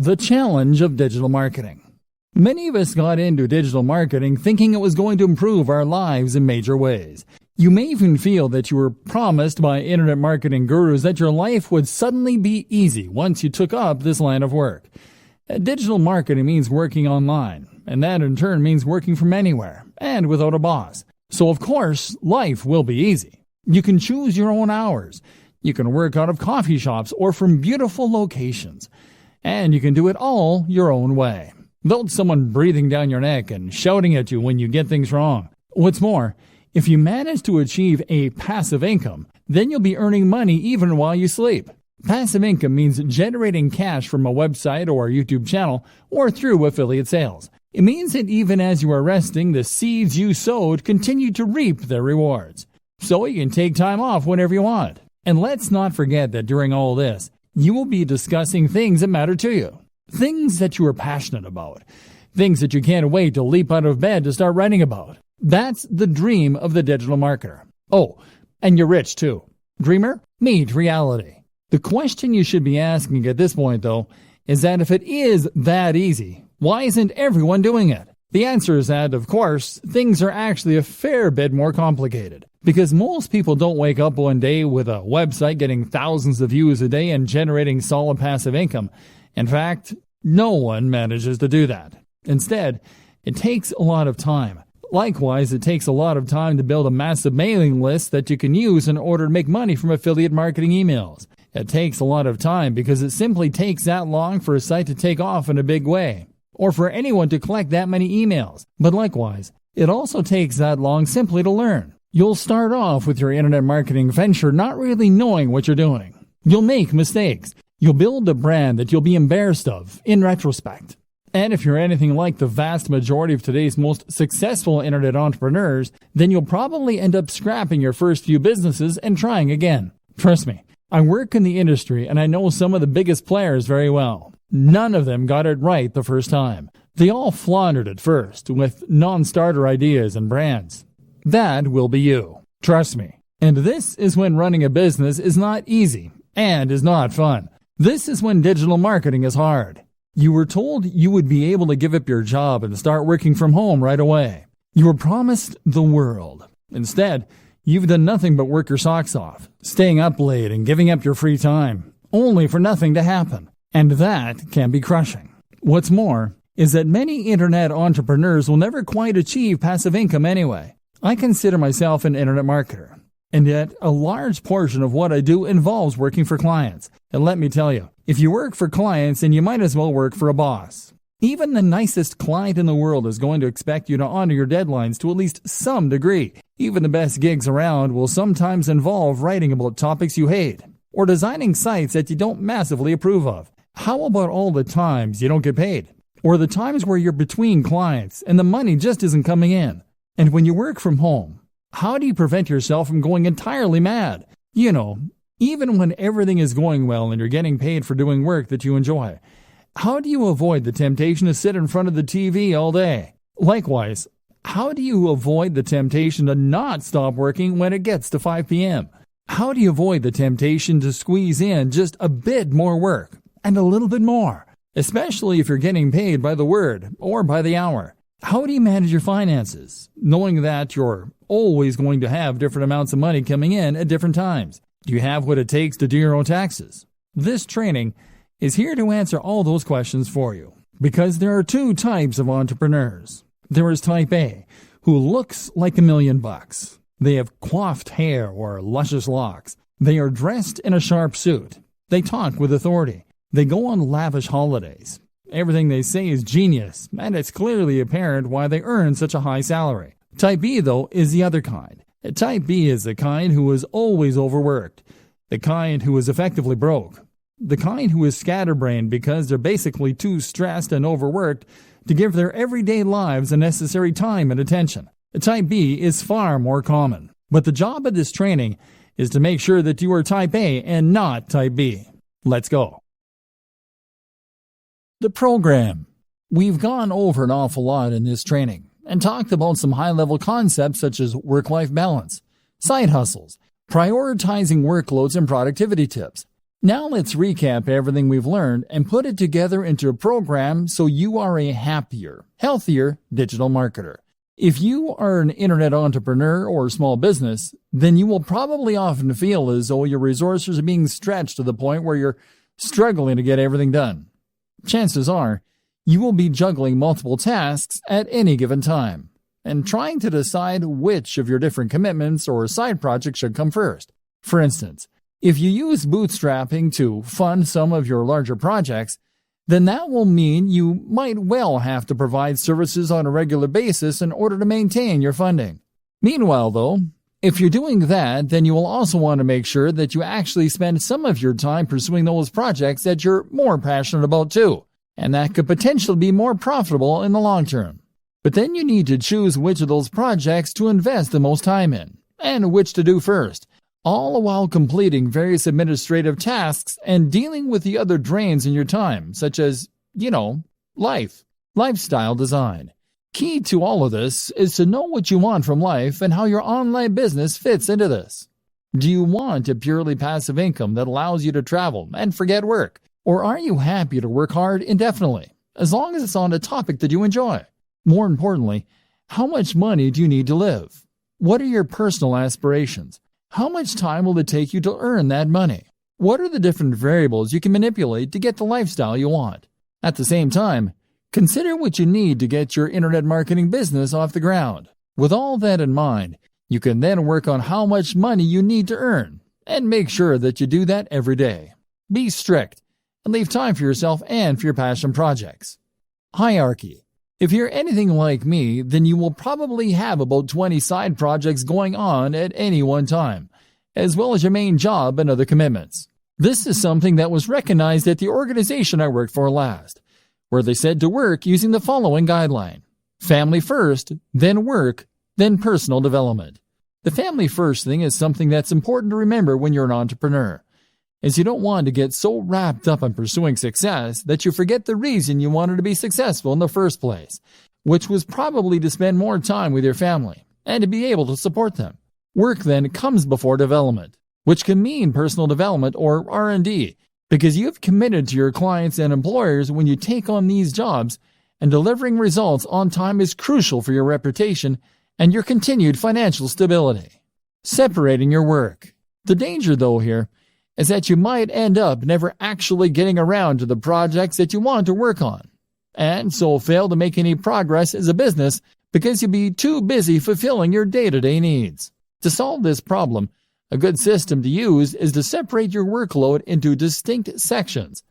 The challenge of digital marketing. Many of us got into digital marketing thinking it was going to improve our lives in major ways. You may even feel that you were promised by internet marketing gurus that your life would suddenly be easy once you took up this line of work. Digital marketing means working online, and that in turn means working from anywhere and without a boss. So of course, life will be easy. You can choose your own hours. You can work out of coffee shops or from beautiful locations. And you can do it all your own way, without someone breathing down your neck and shouting at you when you get things wrong. What's more, if you manage to achieve a passive income, then you'll be earning money even while you sleep. Passive income means generating cash from a website or a YouTube channel or through affiliate sales. It means that even as you are resting, the seeds you sowed continue to reap their rewards. So you can take time off whenever you want. And let's not forget that during all this, you will be discussing things that matter to you. Things that you are passionate about. Things that you can't wait to leap out of bed to start writing about. That's the dream of the digital marketer. Oh, and you're rich too. Dreamer, meet reality. The question you should be asking at this point, though, is that if it is that easy, why isn't everyone doing it? The answer is that, of course, things are actually a fair bit more complicated. Because most people don't wake up one day with a website getting thousands of views a day and generating solid passive income. In fact, no one manages to do that. Instead, it takes a lot of time. Likewise, it takes a lot of time to build a massive mailing list that you can use in order to make money from affiliate marketing emails. It takes a lot of time because it simply takes that long for a site to take off in a big way, or for anyone to collect that many emails. But likewise, it also takes that long simply to learn. You'll start off with your internet marketing venture not really knowing what you're doing. You'll make mistakes. You'll build a brand that you'll be embarrassed of in retrospect. And if you're anything like the vast majority of today's most successful internet entrepreneurs, then you'll probably end up scrapping your first few businesses and trying again. Trust me, I work in the industry and I know some of the biggest players very well. None of them got it right the first time. They all floundered at first with non-starter ideas and brands. That will be you. Trust me. And this is when running a business is not easy and is not fun. This is when digital marketing is hard. You were told you would be able to give up your job and start working from home right away. You were promised the world. Instead, you've done nothing but work your socks off, staying up late and giving up your free time, only for nothing to happen. And that can be crushing. What's more is that many internet entrepreneurs will never quite achieve passive income anyway. I consider myself an internet marketer, and yet a large portion of what I do involves working for clients. And let me tell you, if you work for clients, then you might as well work for a boss. Even the nicest client in the world is going to expect you to honor your deadlines to at least some degree. Even the best gigs around will sometimes involve writing about topics you hate, or designing sites that you don't massively approve of. How about all the times you don't get paid? Or the times where you're between clients and the money just isn't coming in? And when you work from home, how do you prevent yourself from going entirely mad? You know, even when everything is going well and you're getting paid for doing work that you enjoy, how do you avoid the temptation to sit in front of the TV all day? Likewise, how do you avoid the temptation to not stop working when it gets to 5 p.m.? How do you avoid the temptation to squeeze in just a bit more work and a little bit more, especially if you're getting paid by the word or by the hour? How do you manage your finances, knowing that you're always going to have different amounts of money coming in at different times? Do you have what it takes to do your own taxes? This training is here to answer all those questions for you, because there are two types of entrepreneurs. There is type A, who looks like $1,000,000. They have coiffed hair or luscious locks. They are dressed in a sharp suit. They talk with authority. They go on lavish holidays. Everything they say is genius, and it's clearly apparent why they earn such a high salary. Type B, though, is the other kind. Type B is the kind who is always overworked, the kind who is effectively broke, the kind who is scatterbrained because they're basically too stressed and overworked to give their everyday lives the necessary time and attention. Type B is far more common. But the job of this training is to make sure that you are Type A and not Type B. Let's go. The program. We've gone over an awful lot in this training and talked about some high-level concepts such as work-life balance, side hustles, prioritizing workloads and productivity tips. Now let's recap everything we've learned and put it together into a program so you are a happier, healthier digital marketer. If you are an internet entrepreneur or small business, then you will probably often feel as though your resources are being stretched to the point where you're struggling to get everything done. Chances are, you will be juggling multiple tasks at any given time and trying to decide which of your different commitments or side projects should come first. For instance, if you use bootstrapping to fund some of your larger projects, then that will mean you might well have to provide services on a regular basis in order to maintain your funding. Meanwhile, though, if you're doing that, then you will also want to make sure that you actually spend some of your time pursuing those projects that you're more passionate about too, and that could potentially be more profitable in the long term. But then you need to choose which of those projects to invest the most time in, and which to do first, all while completing various administrative tasks and dealing with the other drains in your time, such as, lifestyle design. Key to all of this is to know what you want from life and how your online business fits into this. Do you want a purely passive income that allows you to travel and forget work? Or are you happy to work hard indefinitely, as long as it's on a topic that you enjoy? More importantly, how much money do you need to live? What are your personal aspirations? How much time will it take you to earn that money? What are the different variables you can manipulate to get the lifestyle you want? At the same time, consider what you need to get your internet marketing business off the ground. With all that in mind, you can then work on how much money you need to earn, and make sure that you do that every day. Be strict, and leave time for yourself and for your passion projects. Hierarchy. If you're anything like me, then you will probably have about 20 side projects going on at any one time, as well as your main job and other commitments. This is something that was recognized at the organization I worked for last, where they said to work using the following guideline: family first, then work, then personal development. The family first thing is something that's important to remember when you're an entrepreneur, as you don't want to get so wrapped up on pursuing success that you forget the reason you wanted to be successful in the first place, which was probably to spend more time with your family and to be able to support them. Work then comes before development, which can mean personal development or R&D, because you've committed to your clients and employers when you take on these jobs, and delivering results on time is crucial for your reputation and your continued financial stability. Separating your work. The danger, though, here is that you might end up never actually getting around to the projects that you want to work on, and so fail to make any progress as a business because you'll be too busy fulfilling your day-to-day needs. To solve this problem, a good system to use is to separate your workload into distinct sections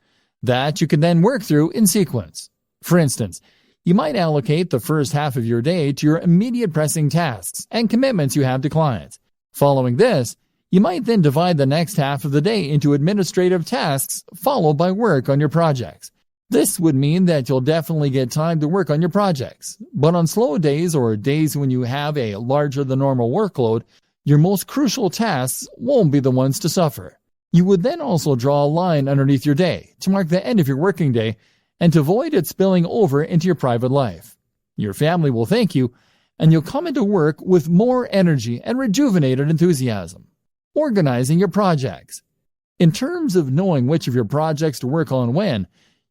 that you can then work through in sequence. For instance, you might allocate the first half of your day to your immediate pressing tasks and commitments you have to clients. Following this, you might then divide the next half of the day into administrative tasks, followed by work on your projects. This would mean that you'll definitely get time to work on your projects, but on slow days or days when you have a larger than normal workload, your most crucial tasks won't be the ones to suffer. You would then also draw a line underneath your day to mark the end of your working day and to avoid it spilling over into your private life. Your family will thank you, and you'll come into work with more energy and rejuvenated enthusiasm. Organizing your projects. In terms of knowing which of your projects to work on when,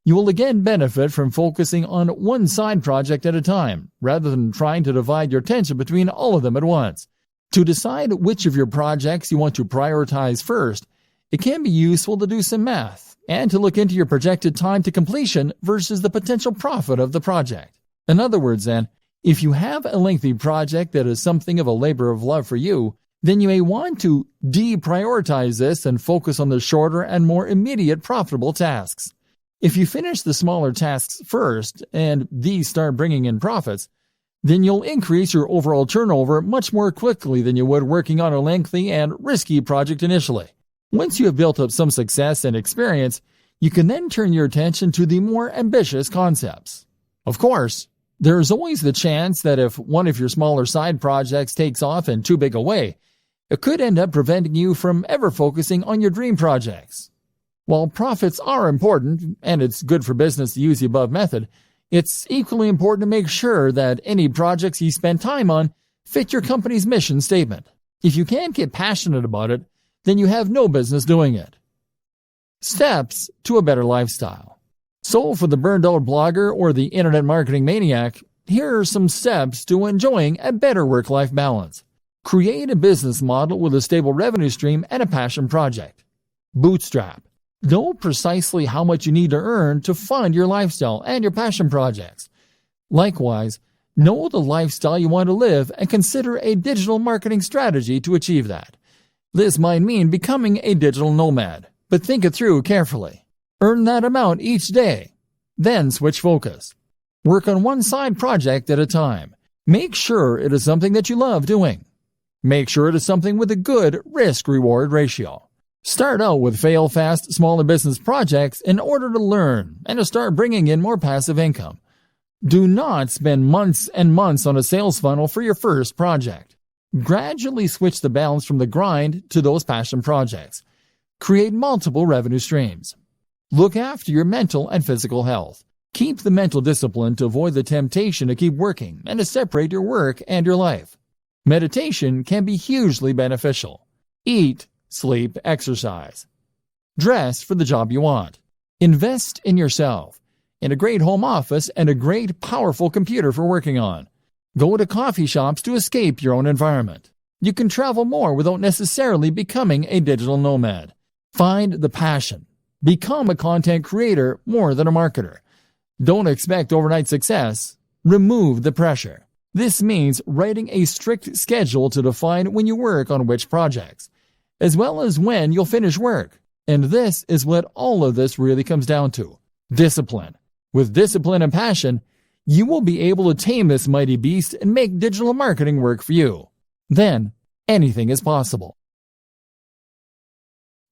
you will again benefit from focusing on one side project at a time, rather than trying to divide your attention between all of them at once. To decide which of your projects you want to prioritize first, it can be useful to do some math and to look into your projected time to completion versus the potential profit of the project. In other words, then, if you have a lengthy project that is something of a labor of love for you, then you may want to deprioritize this and focus on the shorter and more immediate profitable tasks. If you finish the smaller tasks first and these start bringing in profits, then you'll increase your overall turnover much more quickly than you would working on a lengthy and risky project initially. Once you have built up some success and experience, you can then turn your attention to the more ambitious concepts. Of course, there is always the chance that if one of your smaller side projects takes off in too big a way, it could end up preventing you from ever focusing on your dream projects. While profits are important, and it's good for business to use the above method, it's equally important to make sure that any projects you spend time on fit your company's mission statement. If you can't get passionate about it, then you have no business doing it. Steps to a better lifestyle. So for the burned-out blogger or the internet marketing maniac, here are some steps to enjoying a better work-life balance. Create a business model with a stable revenue stream and a passion project. Bootstrap. Know precisely how much you need to earn to fund your lifestyle and your passion projects. Likewise, know the lifestyle you want to live and consider a digital marketing strategy to achieve that. This might mean becoming a digital nomad, but think it through carefully. Earn that amount each day. Then switch focus. Work on one side project at a time. Make sure it is something that you love doing. Make sure it is something with a good risk-reward ratio. Start out with fail-fast smaller business projects in order to learn and to start bringing in more passive income. Do not spend months and months on a sales funnel for your first project. Gradually switch the balance from the grind to those passion projects. Create multiple revenue streams. Look after your mental and physical health. Keep the mental discipline to avoid the temptation to keep working and to separate your work and your life. Meditation can be hugely beneficial. Eat, sleep, exercise. Dress for the job you want. Invest in yourself, in a great home office and a great, powerful computer for working on. Go to coffee shops to escape your own environment. You can travel more without necessarily becoming a digital nomad. Find the passion. Become a content creator more than a marketer. Don't expect overnight success. Remove the pressure. This means writing a strict schedule to define when you work on which projects, as well as when you'll finish work. And this is what all of this really comes down to. Discipline. With discipline and passion, you will be able to tame this mighty beast and make digital marketing work for you. Then, anything is possible.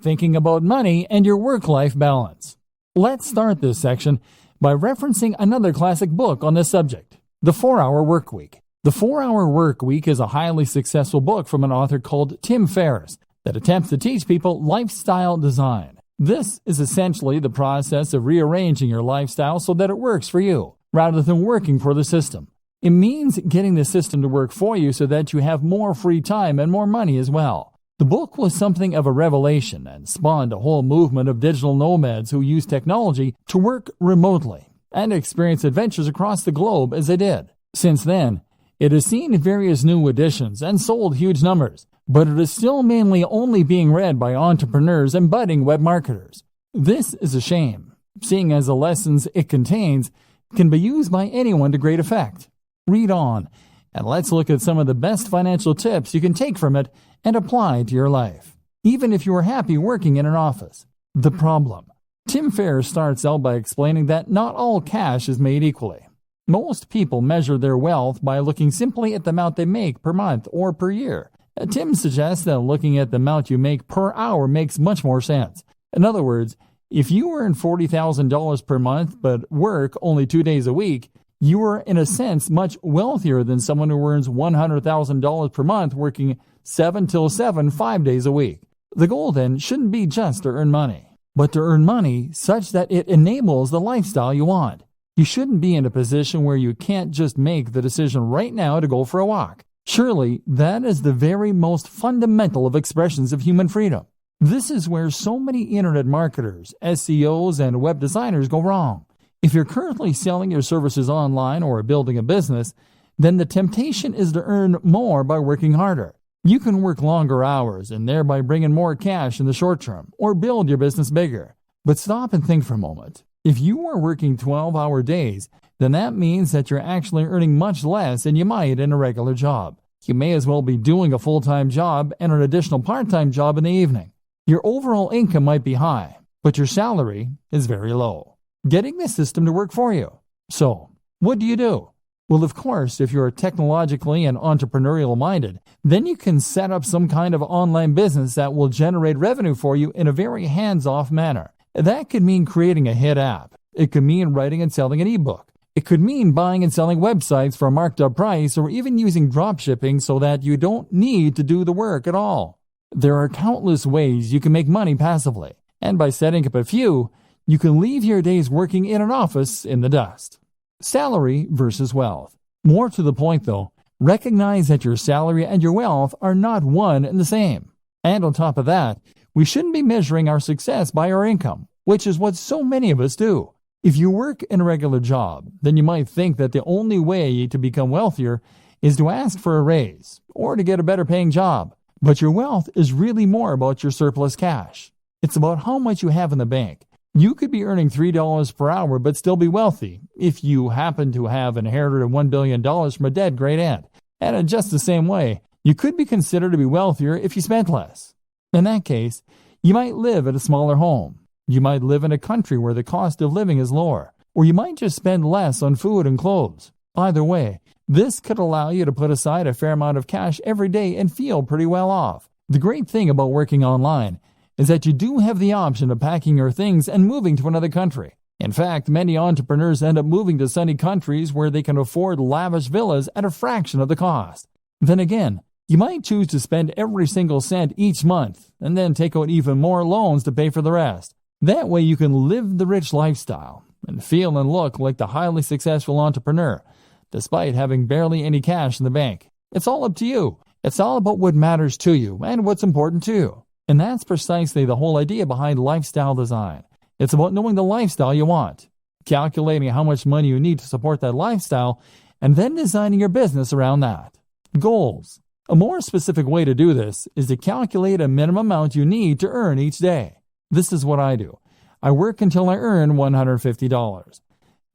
Thinking about money and your work-life balance. Let's start this section by referencing another classic book on this subject, The 4-Hour Workweek. The 4-Hour Workweek is a highly successful book from an author called Tim Ferriss that attempts to teach people lifestyle design. This is essentially the process of rearranging your lifestyle so that it works for you, rather than working for the system. It means getting the system to work for you so that you have more free time and more money as well. The book was something of a revelation and spawned a whole movement of digital nomads who use technology to work remotely and experience adventures across the globe as they did. Since then, it has seen various new editions and sold huge numbers, but it is still mainly only being read by entrepreneurs and budding web marketers. This is a shame, seeing as the lessons it contains can be used by anyone to great effect. Read on, and let's look at some of the best financial tips you can take from it and apply to your life, even if you are happy working in an office. The problem. Tim Ferriss starts out by explaining that not all cash is made equally. Most people measure their wealth by looking simply at the amount they make per month or per year. Tim suggests that looking at the amount you make per hour makes much more sense. In other words, if you earn $40,000 per month but work only 2 days a week, you are in a sense much wealthier than someone who earns $100,000 per month working 7 till 7, 5 days a week. The goal then shouldn't be just to earn money, but to earn money such that it enables the lifestyle you want. You shouldn't be in a position where you can't just make the decision right now to go for a walk. Surely, that is the very most fundamental of expressions of human freedom. This is where so many internet marketers, SEOs, and web designers go wrong. If you're currently selling your services online or building a business, then the temptation is to earn more by working harder. You can work longer hours and thereby bring in more cash in the short term, or build your business bigger. But stop and think for a moment. If you are working 12-hour days, then that means that you're actually earning much less than you might in a regular job. You may as well be doing a full-time job and an additional part-time job in the evening. Your overall income might be high, but your salary is very low. Getting the system to work for you. So, what do? Well, of course, if you're technologically and entrepreneurial minded, then you can set up some kind of online business that will generate revenue for you in a very hands-off manner. That could mean creating a hit app. It could mean writing and selling an ebook. It could mean buying and selling websites for a marked up price, or even using drop shipping so that you don't need to do the work at all. There are countless ways you can make money passively, and by setting up a few, you can leave your days working in an office in the dust. Salary versus wealth. More to the point though, recognize that your salary and your wealth are not one and the same. And on top of that, We shouldn't be measuring our success by our income, which is what so many of us do. If you work in a regular job, then you might think that the only way to become wealthier is to ask for a raise or to get a better paying job. But your wealth is really more about your surplus cash. It's about how much you have in the bank. You could be earning $3 per hour but still be wealthy if you happen to have inherited $1 billion from a dead great aunt. And in just the same way, you could be considered to be wealthier if you spent less. In that case, you might live at a smaller home. You might live in a country where the cost of living is lower, or you might just spend less on food and clothes. Either way, this could allow you to put aside a fair amount of cash every day and feel pretty well off. The great thing about working online is that you do have the option of packing your things and moving to another country. In fact, many entrepreneurs end up moving to sunny countries where they can afford lavish villas at a fraction of the cost. Then again, you might choose to spend every single cent each month and then take out even more loans to pay for the rest. That way you can live the rich lifestyle and feel and look like the highly successful entrepreneur, despite having barely any cash in the bank. It's all up to you. It's all about what matters to you and what's important to you. And that's precisely the whole idea behind lifestyle design. It's about knowing the lifestyle you want, calculating how much money you need to support that lifestyle, and then designing your business around that. Goals. A more specific way to do this is to calculate a minimum amount you need to earn each day. This is what I do. I work until I earn $150.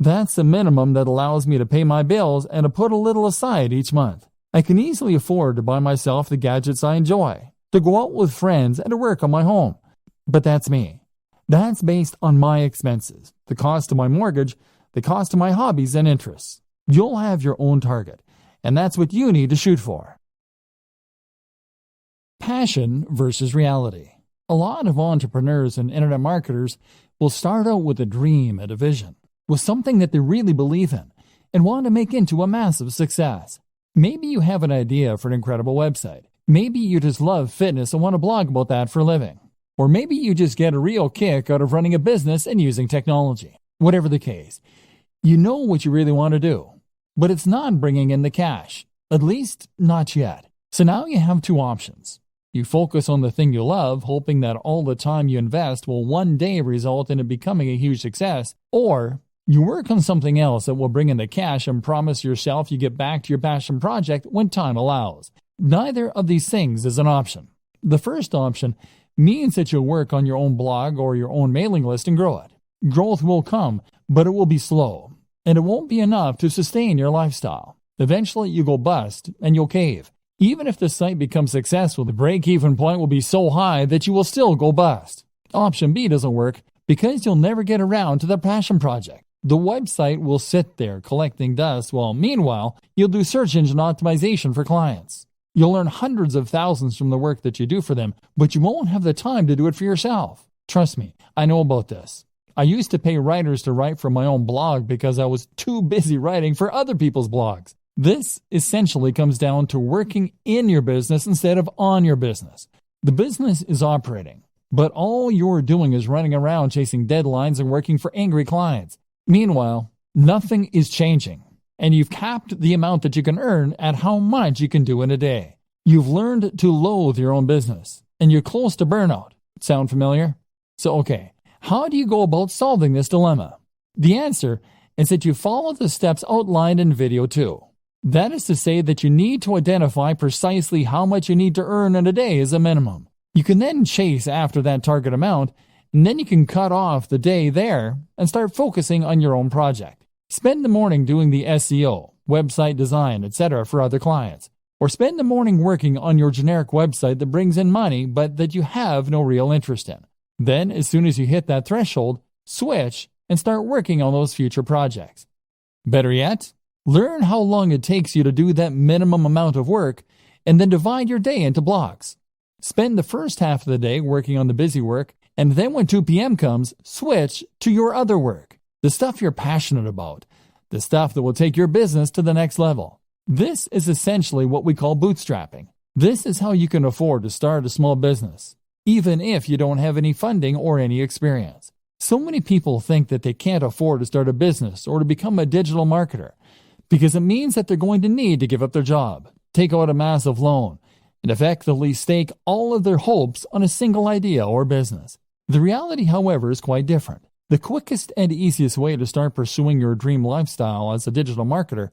That's the minimum that allows me to pay my bills and to put a little aside each month. I can easily afford to buy myself the gadgets I enjoy, to go out with friends, and to work on my home. But that's me. That's based on my expenses, the cost of my mortgage, the cost of my hobbies and interests. You'll have your own target, and that's what you need to shoot for. Passion versus reality. A lot of entrepreneurs and internet marketers will start out with a dream and a vision, with something that they really believe in and want to make into a massive success. Maybe you have an idea for an incredible website. Maybe you just love fitness and want to blog about that for a living. Or maybe you just get a real kick out of running a business and using technology. Whatever the case, you know what you really want to do, but it's not bringing in the cash, at least not yet. So now you have two options. You focus on the thing you love, hoping that all the time you invest will one day result in it becoming a huge success, or you work on something else that will bring in the cash and promise yourself you get back to your passion project when time allows. Neither of these things is an option. The first option means that you'll work on your own blog or your own mailing list and grow it. Growth will come, but it will be slow, and it won't be enough to sustain your lifestyle. Eventually, you go bust and you'll cave. Even if the site becomes successful, the break-even point will be so high that you will still go bust. Option B doesn't work because you'll never get around to the passion project. The website will sit there collecting dust while, meanwhile, you'll do search engine optimization for clients. You'll earn hundreds of thousands from the work that you do for them, but you won't have the time to do it for yourself. Trust me, I know about this. I used to pay writers to write for my own blog because I was too busy writing for other people's blogs. This essentially comes down to working in your business instead of on your business. The business is operating, but all you're doing is running around chasing deadlines and working for angry clients. Meanwhile, nothing is changing, and you've capped the amount that you can earn at how much you can do in a day. You've learned to loathe your own business, and you're close to burnout. Sound familiar? So, okay, how do you go about solving this dilemma? The answer is that you follow the steps outlined in video 2. That is to say that you need to identify precisely how much you need to earn in a day as a minimum. You can then chase after that target amount, and then you can cut off the day there and start focusing on your own project. Spend the morning doing the SEO, website design, etc. for other clients. Or spend the morning working on your generic website that brings in money but that you have no real interest in. Then, as soon as you hit that threshold, switch and start working on those future projects. Better yet, learn how long it takes you to do that minimum amount of work and then divide your day into blocks. Spend the first half of the day working on the busy work, and then when 2 p.m. comes, switch to your other work, the stuff you're passionate about, the stuff that will take your business to the next level. This is essentially what we call bootstrapping. This is how you can afford to start a small business, even if you don't have any funding or any experience. So many people think that they can't afford to start a business or to become a digital marketer, because it means that they're going to need to give up their job, take out a massive loan, and effectively stake all of their hopes on a single idea or business. The reality, however, is quite different. The quickest and easiest way to start pursuing your dream lifestyle as a digital marketer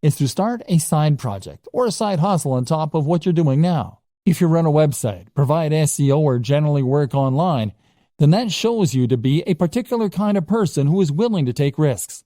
is to start a side project or a side hustle on top of what you're doing now. If you run a website, provide SEO, or generally work online, then that shows you to be a particular kind of person who is willing to take risks,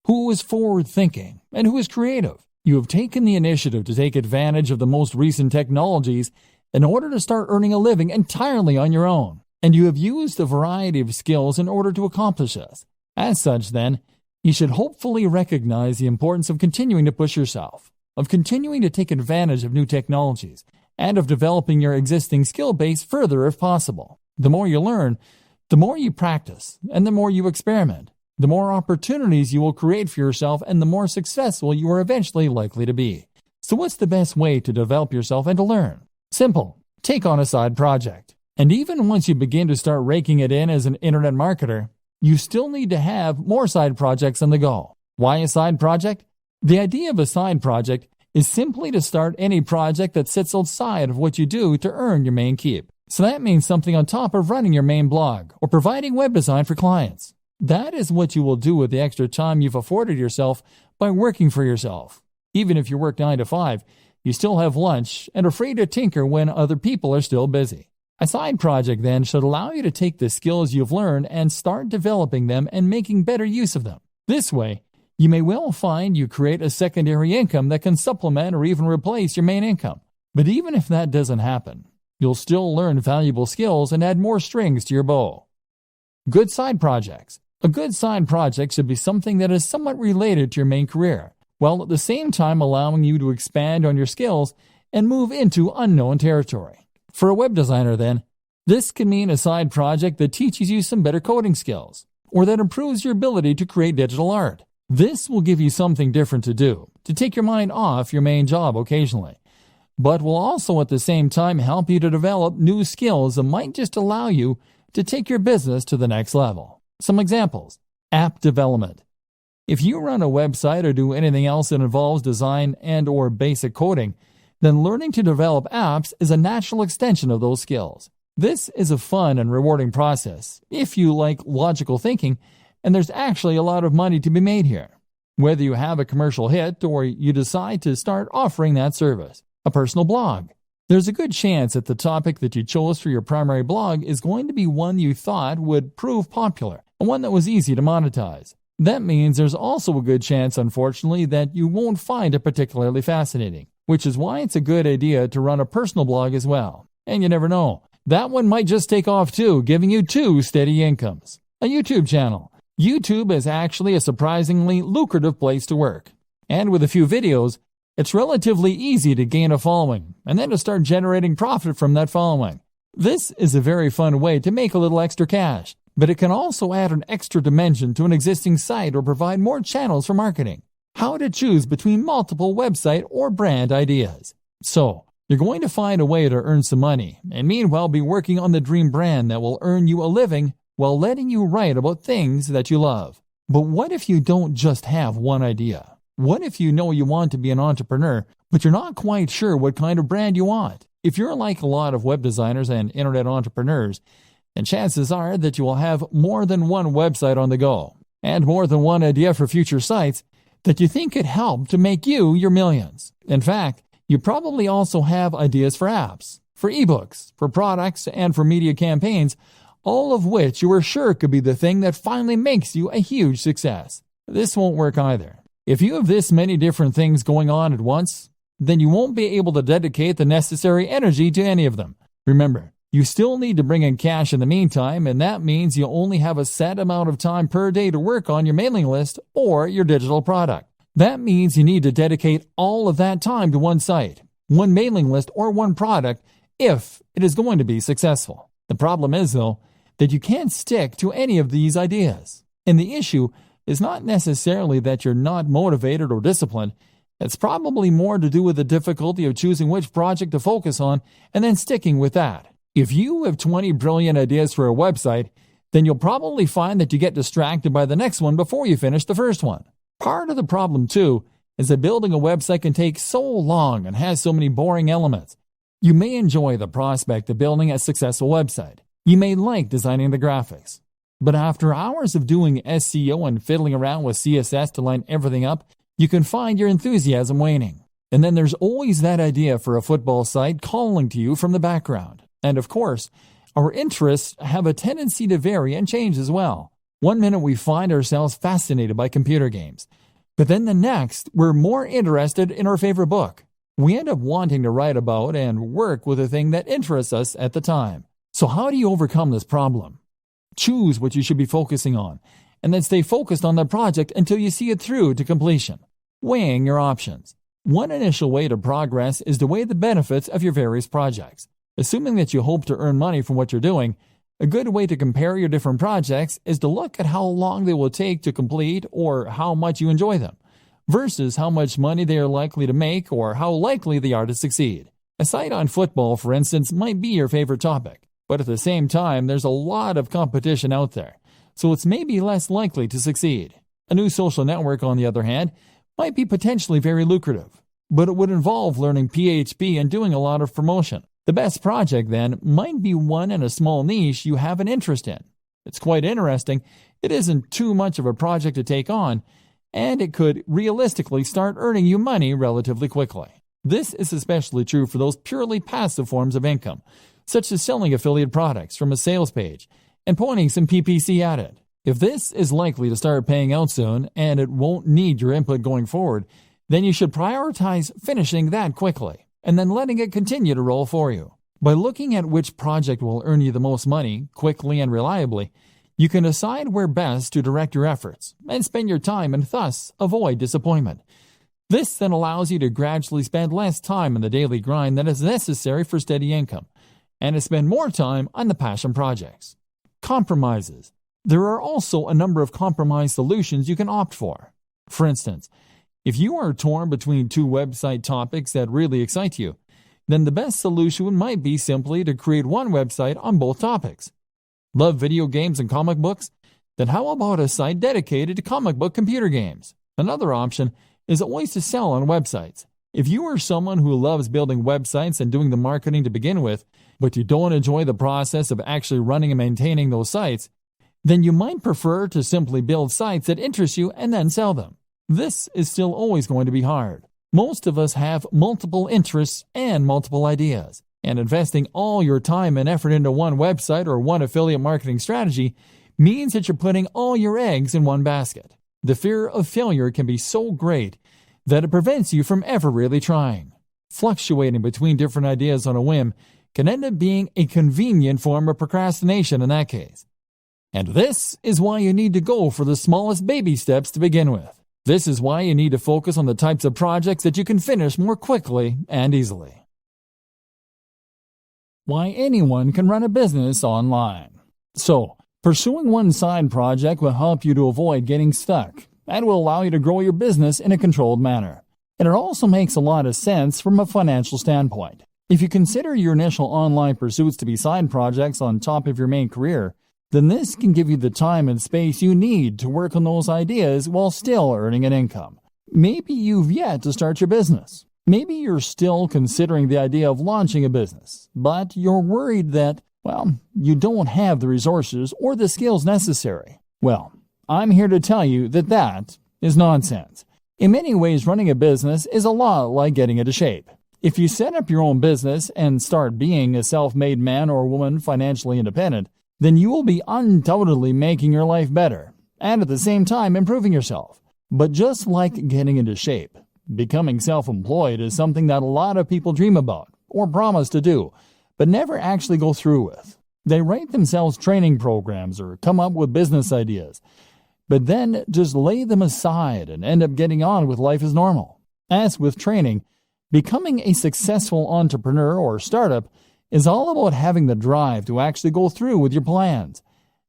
who is forward-thinking, and who is creative. You have taken the initiative to take advantage of the most recent technologies in order to start earning a living entirely on your own, and you have used a variety of skills in order to accomplish this. As such, then, you should hopefully recognize the importance of continuing to push yourself, of continuing to take advantage of new technologies, and of developing your existing skill base further if possible. The more you learn, the more you practice, and the more you experiment, the more opportunities you will create for yourself and the more successful you are eventually likely to be. So what's the best way to develop yourself and to learn? Simple. Take on a side project. And even once you begin to start raking it in as an internet marketer, you still need to have more side projects on the go. Why a side project? The idea of a side project is simply to start any project that sits outside of what you do to earn your main keep. So that means something on top of running your main blog or providing web design for clients. That is what you will do with the extra time you've afforded yourself by working for yourself. Even if you work 9 to 5, you still have lunch and are free to tinker when other people are still busy. A side project then should allow you to take the skills you've learned and start developing them and making better use of them. This way, you may well find you create a secondary income that can supplement or even replace your main income. But even if that doesn't happen, you'll still learn valuable skills and add more strings to your bow. Good side projects. A good side project should be something that is somewhat related to your main career, while at the same time allowing you to expand on your skills and move into unknown territory. For a web designer, then, this can mean a side project that teaches you some better coding skills, or that improves your ability to create digital art. This will give you something different to do, to take your mind off your main job occasionally, but will also at the same time help you to develop new skills that might just allow you to take your business to the next level. Some examples. App development. If you run a website or do anything else that involves design and or basic coding, then learning to develop apps is a natural extension of those skills. This is a fun and rewarding process if you like logical thinking, and there's actually a lot of money to be made here. Whether you have a commercial hit or you decide to start offering that service. A personal blog. There's a good chance that the topic that you chose for your primary blog is going to be one you thought would prove popular, and one that was easy to monetize. That means there's also a good chance, unfortunately, that you won't find it particularly fascinating, which is why it's a good idea to run a personal blog as well. And you never know, that one might just take off too, giving you 2 steady incomes. A YouTube channel. YouTube is actually a surprisingly lucrative place to work. And with a few videos, it's relatively easy to gain a following, and then to start generating profit from that following. This is a very fun way to make a little extra cash, but it can also add an extra dimension to an existing site or provide more channels for marketing. How to choose between multiple website or brand ideas. So, you're going to find a way to earn some money, and meanwhile be working on the dream brand that will earn you a living while letting you write about things that you love. But what if you don't just have one idea? What if you know you want to be an entrepreneur, but you're not quite sure what kind of brand you want? If you're like a lot of web designers and internet entrepreneurs, then chances are that you will have more than one website on the go, and more than one idea for future sites that you think could help to make you your millions. In fact, you probably also have ideas for apps, for ebooks, for products, and for media campaigns, all of which you are sure could be the thing that finally makes you a huge success. This won't work either. If you have this many different things going on at once, then you won't be able to dedicate the necessary energy to any of them. Remember, you still need to bring in cash in the meantime, and that means you only have a set amount of time per day to work on your mailing list or your digital product. That means you need to dedicate all of that time to one site, one mailing list, or one product if it is going to be successful. The problem is, though, that you can't stick to any of these ideas. And the issue is not necessarily that you're not motivated or disciplined. It's probably more to do with the difficulty of choosing which project to focus on and then sticking with that. If you have 20 brilliant ideas for a website, then you'll probably find that you get distracted by the next one before you finish the first one. Part of the problem, too, is that building a website can take so long and has so many boring elements You may enjoy the prospect of building a successful website. You may like designing the graphics. But after hours of doing SEO and fiddling around with CSS to line everything up, you can find your enthusiasm waning. And then there's always that idea for a football site calling to you from the background. And of course, our interests have a tendency to vary and change as well. One minute we find ourselves fascinated by computer games, but then the next we're more interested in our favorite book. We end up wanting to write about and work with the thing that interests us at the time. So how do you overcome this problem? Choose what you should be focusing on, and then stay focused on the project until you see it through to completion. Weighing your options. One initial way to progress is to weigh the benefits of your various projects. Assuming that you hope to earn money from what you're doing, a good way to compare your different projects is to look at how long they will take to complete or how much you enjoy them, versus how much money they are likely to make or how likely they are to succeed. A site on football, for instance, might be your favorite topic, but at the same time, there's a lot of competition out there, so it's maybe less likely to succeed. A new social network, on the other hand, might be potentially very lucrative, but it would involve learning PHP and doing a lot of promotion. The best project, then, might be one in a small niche you have an interest in. It's quite interesting. It isn't too much of a project to take on, and it could realistically start earning you money relatively quickly. This is especially true for those purely passive forms of income, such as selling affiliate products from a sales page and pointing some PPC at it. If this is likely to start paying out soon and it won't need your input going forward, then you should prioritize finishing that quickly and then letting it continue to roll for you. By looking at which project will earn you the most money, quickly and reliably, you can decide where best to direct your efforts and spend your time and thus avoid disappointment. This then allows you to gradually spend less time in the daily grind than is necessary for steady income and to spend more time on the passion projects. Compromises. There are also a number of compromise solutions you can opt for. For instance, if you are torn between two website topics that really excite you, then the best solution might be simply to create one website on both topics. Love video games and comic books? Then how about a site dedicated to comic book computer games? Another option is always to sell on websites. If you are someone who loves building websites and doing the marketing to begin with, but you don't enjoy the process of actually running and maintaining those sites, then you might prefer to simply build sites that interest you and then sell them. This is still always going to be hard. Most of us have multiple interests and multiple ideas, and investing all your time and effort into one website or one affiliate marketing strategy means that you're putting all your eggs in one basket. The fear of failure can be so great that it prevents you from ever really trying. Fluctuating between different ideas on a whim can end up being a convenient form of procrastination in that case. And this is why you need to go for the smallest baby steps to begin with. This is why you need to focus on the types of projects that you can finish more quickly and easily. Why anyone can run a business online. So, pursuing one side project will help you to avoid getting stuck and will allow you to grow your business in a controlled manner. And it also makes a lot of sense from a financial standpoint. If you consider your initial online pursuits to be side projects on top of your main career, then this can give you the time and space you need to work on those ideas while still earning an income. Maybe you've yet to start your business. Maybe you're still considering the idea of launching a business, but you're worried that, you don't have the resources or the skills necessary. Well, I'm here to tell you that that is nonsense. In many ways, running a business is a lot like getting into shape. If you set up your own business and start being a self-made man or woman financially independent, then you will be undoubtedly making your life better and at the same time improving yourself. But just like getting into shape, becoming self-employed is something that a lot of people dream about or promise to do, but never actually go through with. They write themselves training programs or come up with business ideas, but then just lay them aside and end up getting on with life as normal. As with training, becoming a successful entrepreneur or startup is all about having the drive to actually go through with your plans.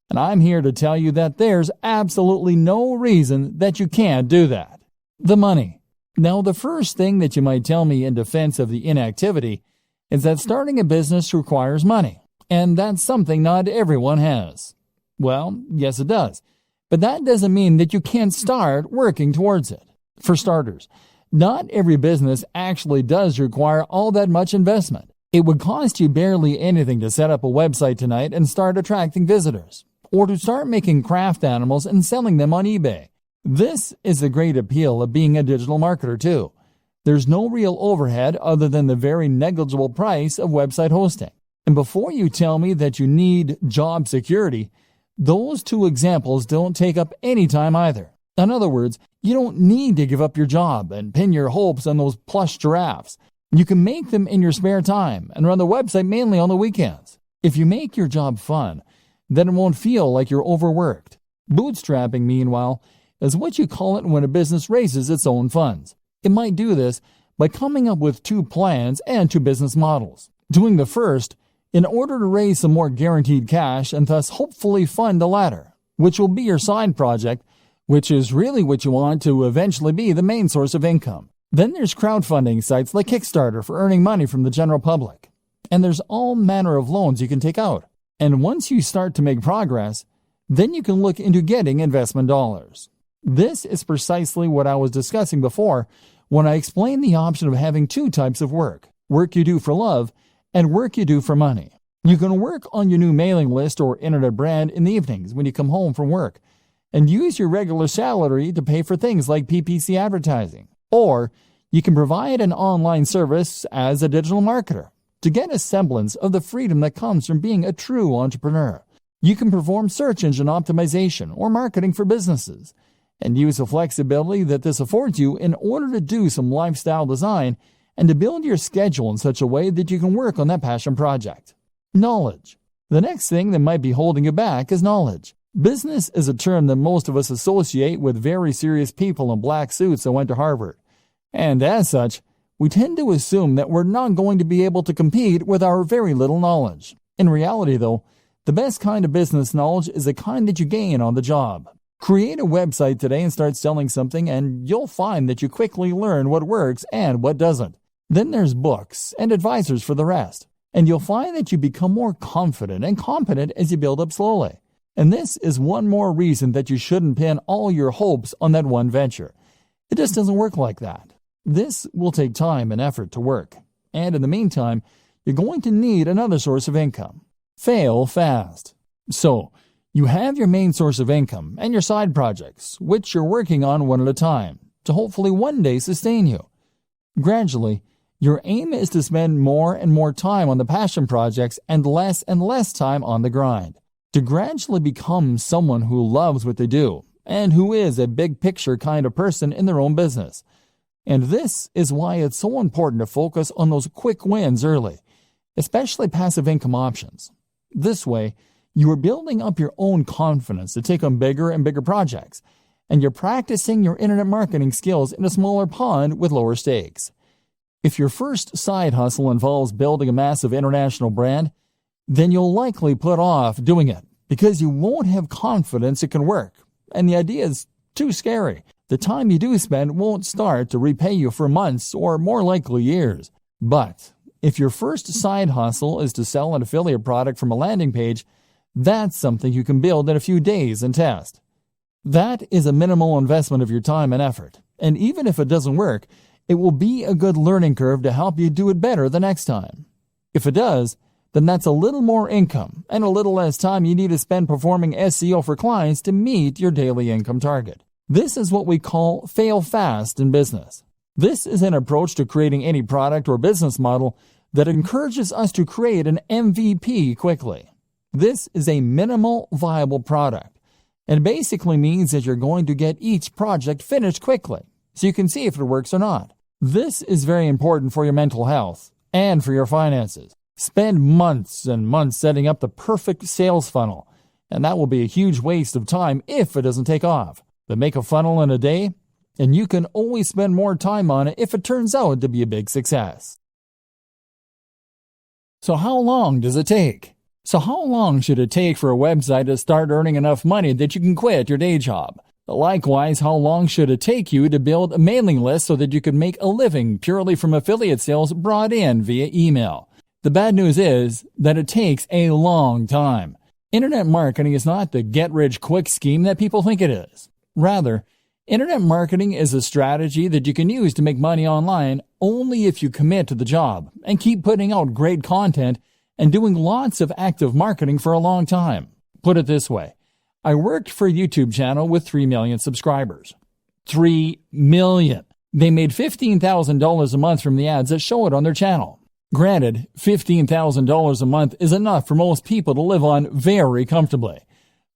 And I'm here to tell you that there's absolutely no reason that you can't do that. The money. Now, the first thing that you might tell me in defense of the inactivity is that starting a business requires money, and that's something not everyone has. Well, yes it does, but that doesn't mean that you can't start working towards it. For starters, not every business actually does require all that much investment. It would cost you barely anything to set up a website tonight and start attracting visitors, or to start making craft animals and selling them on eBay. This is the great appeal of being a digital marketer too. There's no real overhead other than the very negligible price of website hosting. And before you tell me that you need job security, those two examples don't take up any time either. In other words, you don't need to give up your job and pin your hopes on those plush giraffes. You can make them in your spare time and run the website mainly on the weekends. If you make your job fun, then it won't feel like you're overworked. Bootstrapping, meanwhile, is what you call it when a business raises its own funds. It might do this by coming up with two plans and two business models. Doing the first in order to raise some more guaranteed cash and thus hopefully fund the latter, which will be your side project, which is really what you want to eventually be the main source of income. Then there's crowdfunding sites like Kickstarter for earning money from the general public. And there's all manner of loans you can take out. And once you start to make progress, then you can look into getting investment dollars. This is precisely what I was discussing before when I explained the option of having two types of work you do for love and work you do for money. You can work on your new mailing list or internet brand in the evenings when you come home from work and use your regular salary to pay for things like PPC advertising. Or you can provide an online service as a digital marketer to get a semblance of the freedom that comes from being a true entrepreneur. You can perform search engine optimization or marketing for businesses and use the flexibility that this affords you in order to do some lifestyle design and to build your schedule in such a way that you can work on that passion project. Knowledge. The next thing that might be holding you back is knowledge. Business is a term that most of us associate with very serious people in black suits that went to Harvard. And as such, we tend to assume that we're not going to be able to compete with our very little knowledge. In reality, though, the best kind of business knowledge is the kind that you gain on the job. Create a website today and start selling something, and you'll find that you quickly learn what works and what doesn't. Then there's books and advisors for the rest, and you'll find that you become more confident and competent as you build up slowly. And this is one more reason that you shouldn't pin all your hopes on that one venture. It just doesn't work like that. This will take time and effort to work, and in the meantime, you're going to need another source of income. Fail fast. So, you have your main source of income and your side projects, which you're working on one at a time, to hopefully one day sustain you. Gradually, your aim is to spend more and more time on the passion projects and less time on the grind. To gradually become someone who loves what they do and who is a big picture kind of person in their own business. And this is why it's so important to focus on those quick wins early, especially passive income options. This way, you are building up your own confidence to take on bigger and bigger projects, and you're practicing your internet marketing skills in a smaller pond with lower stakes. If your first side hustle involves building a massive international brand, then you'll likely put off doing it because you won't have confidence it can work, and the idea is too scary. The time you do spend won't start to repay you for months or more likely years. But if your first side hustle is to sell an affiliate product from a landing page, that's something you can build in a few days and test. That is a minimal investment of your time and effort, and even if it doesn't work, it will be a good learning curve to help you do it better the next time. If it does, then that's a little more income and a little less time you need to spend performing SEO for clients to meet your daily income target. This is what we call fail fast in business. This is an approach to creating any product or business model that encourages us to create an MVP quickly. This is a minimal viable product, and basically means that you're going to get each project finished quickly, so you can see if it works or not. This is very important for your mental health and for your finances. Spend months and months setting up the perfect sales funnel, and that will be a huge waste of time if it doesn't take off. But make a funnel in a day, and you can always spend more time on it if it turns out to be a big success. So how long does it take? So how long should it take for a website to start earning enough money that you can quit your day job? Likewise, how long should it take you to build a mailing list so that you can make a living purely from affiliate sales brought in via email? The bad news is that it takes a long time. Internet marketing is not the get-rich-quick scheme that people think it is. Rather, Internet marketing is a strategy that you can use to make money online only if you commit to the job and keep putting out great content and doing lots of active marketing for a long time. Put it this way, I worked for a YouTube channel with 3 million subscribers. 3 million. They made $15,000 a month from the ads that show it on their channel. Granted, $15,000 a month is enough for most people to live on very comfortably,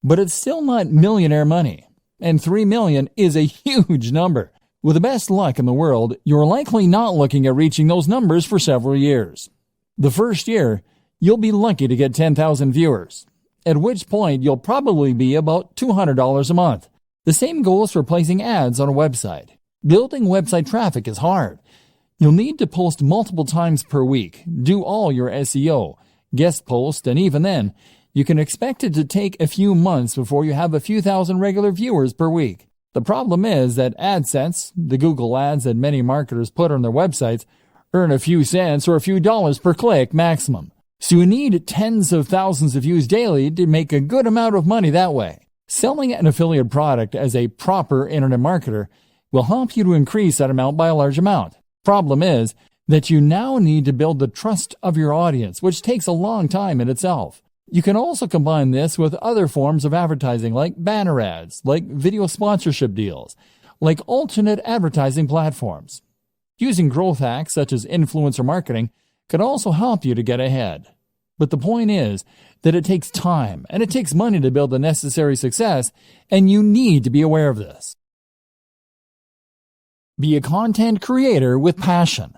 but it's still not millionaire money. And 3 million is a huge number. With the best luck in the world, you're likely not looking at reaching those numbers for several years. The first year, you'll be lucky to get 10,000 viewers, at which point you'll probably be about $200 a month. The same goes for placing ads on a website. Building website traffic is hard. You'll need to post multiple times per week, do all your SEO, guest post, and even then, you can expect it to take a few months before you have a few thousand regular viewers per week. The problem is that AdSense, the Google ads that many marketers put on their websites, earn a few cents or a few dollars per click maximum. So you need tens of thousands of views daily to make a good amount of money that way. Selling an affiliate product as a proper internet marketer will help you to increase that amount by a large amount. Problem is that you now need to build the trust of your audience, which takes a long time in itself. You can also combine this with other forms of advertising like banner ads, like video sponsorship deals, like alternate advertising platforms. Using growth hacks such as influencer marketing can also help you to get ahead. But the point is that it takes time and it takes money to build the necessary success, and you need to be aware of this. Be a content creator with passion.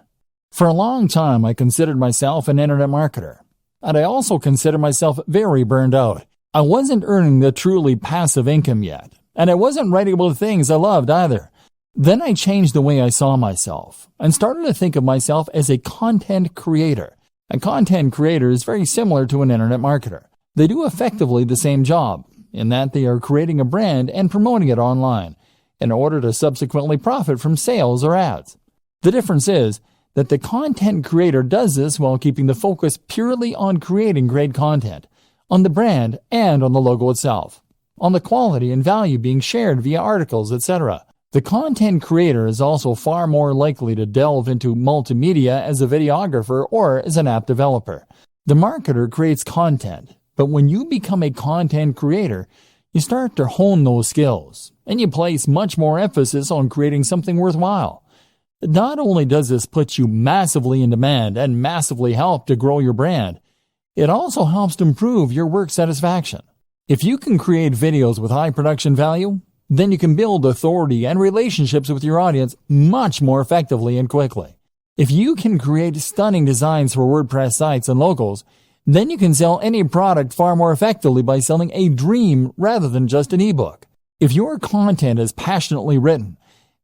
For a long time, I considered myself an internet marketer. And I also consider myself very burned out. I wasn't earning the truly passive income yet, and I wasn't writing about things I loved either. Then I changed the way I saw myself and started to think of myself as a content creator. A content creator is very similar to an internet marketer. They do effectively the same job, in that they are creating a brand and promoting it online in order to subsequently profit from sales or ads. The difference is that the content creator does this while keeping the focus purely on creating great content, on the brand and on the logo itself, on the quality and value being shared via articles, etc. The content creator is also far more likely to delve into multimedia as a videographer or as an app developer. The marketer creates content, but when you become a content creator, you start to hone those skills, and you place much more emphasis on creating something worthwhile. Not only does this put you massively in demand and massively help to grow your brand, it also helps to improve your work satisfaction. If you can create videos with high production value, then you can build authority and relationships with your audience much more effectively and quickly. If you can create stunning designs for WordPress sites and logos, then you can sell any product far more effectively by selling a dream rather than just an ebook. If your content is passionately written,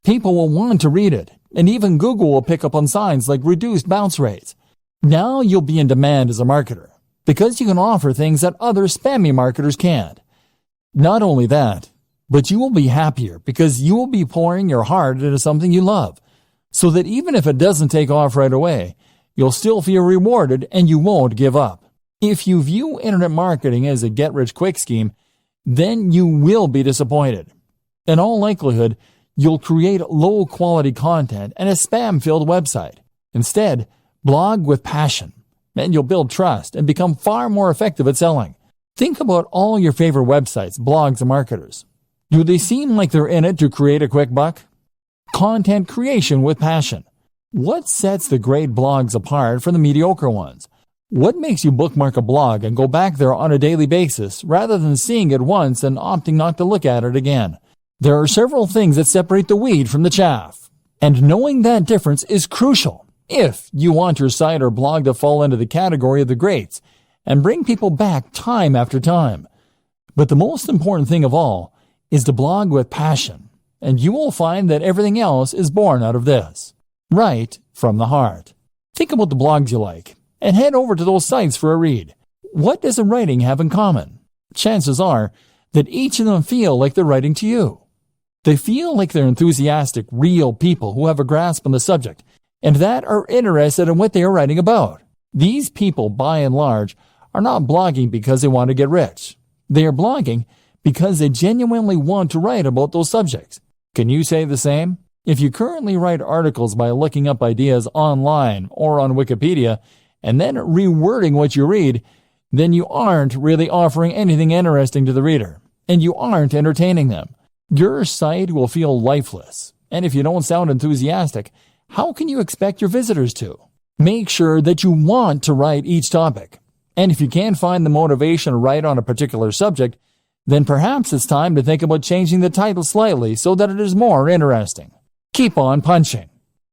people will want to read it, and even Google will pick up on signs like reduced bounce rates. Now you'll be in demand as a marketer, because you can offer things that other spammy marketers can't. Not only that, but you will be happier because you will be pouring your heart into something you love, so that even if it doesn't take off right away, you'll still feel rewarded and you won't give up. If you view internet marketing as a get-rich-quick scheme, then you will be disappointed. In all likelihood, you'll create low-quality content and a spam-filled website. Instead, blog with passion, and you'll build trust and become far more effective at selling. Think about all your favorite websites, blogs, and marketers. Do they seem like they're in it to create a quick buck? Content creation with passion. What sets the great blogs apart from the mediocre ones? What makes you bookmark a blog and go back there on a daily basis rather than seeing it once and opting not to look at it again? There are several things that separate the wheat from the chaff, and knowing that difference is crucial if you want your site or blog to fall into the category of the greats and bring people back time after time. But the most important thing of all is to blog with passion, and you will find that everything else is born out of this, right from the heart. Think about the blogs you like, and head over to those sites for a read. What does the writing have in common? Chances are that each of them feel like they're writing to you. They feel like they're enthusiastic, real people who have a grasp on the subject and that are interested in what they are writing about. These people, by and large, are not blogging because they want to get rich. They are blogging because they genuinely want to write about those subjects. Can you say the same? If you currently write articles by looking up ideas online or on Wikipedia and then rewording what you read, then you aren't really offering anything interesting to the reader, and you aren't entertaining them. Your site will feel lifeless, and if you don't sound enthusiastic, how can you expect your visitors to? Make sure that you want to write each topic, and if you can't find the motivation to write on a particular subject, then perhaps it's time to think about changing the title slightly so that it is more interesting. Keep on punching.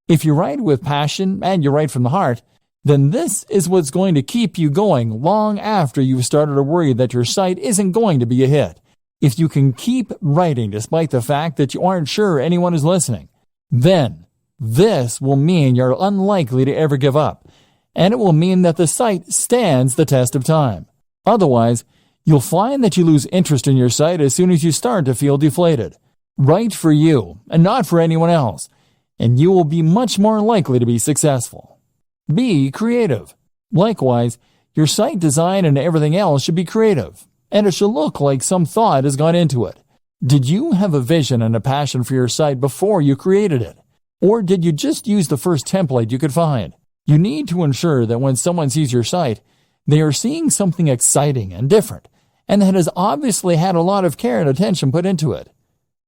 If you write with passion and you write from the heart, then this is what's going to keep you going long after you've started to worry that your site isn't going to be a hit. If you can keep writing despite the fact that you aren't sure anyone is listening, then this will mean you're unlikely to ever give up, and it will mean that the site stands the test of time. Otherwise, you'll find that you lose interest in your site as soon as you start to feel deflated. Write for you and not for anyone else, and you will be much more likely to be successful. Be creative. Likewise, your site design and everything else should be creative, and it should look like some thought has gone into it. Did you have a vision and a passion for your site before you created it? Or did you just use the first template you could find? You need to ensure that when someone sees your site, they are seeing something exciting and different, and that has obviously had a lot of care and attention put into it.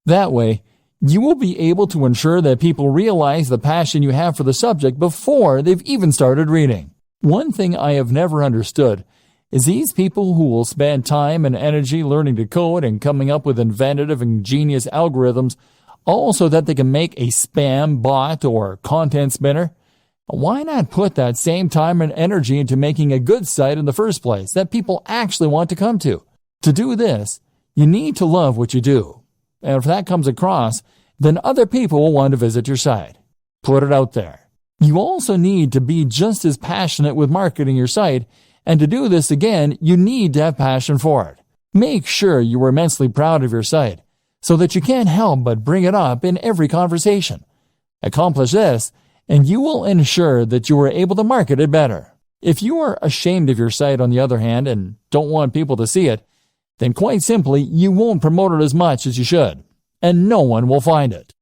That way, you will be able to ensure that people realize the passion you have for the subject before they've even started reading. One thing I have never understood is these people who will spend time and energy learning to code and coming up with inventive and ingenious algorithms all so that they can make a spam bot or content spinner. Why not put that same time and energy into making a good site in the first place that people actually want to come to? To do this, you need to love what you do. And if that comes across, then other people will want to visit your site. Put it out there. You also need to be just as passionate with marketing your site, and to do this again, you need to have passion for it. Make sure you are immensely proud of your site, so that you can't help but bring it up in every conversation. Accomplish this, and you will ensure that you are able to market it better. If you are ashamed of your site, on the other hand, and don't want people to see it, then quite simply, you won't promote it as much as you should, and no one will find it.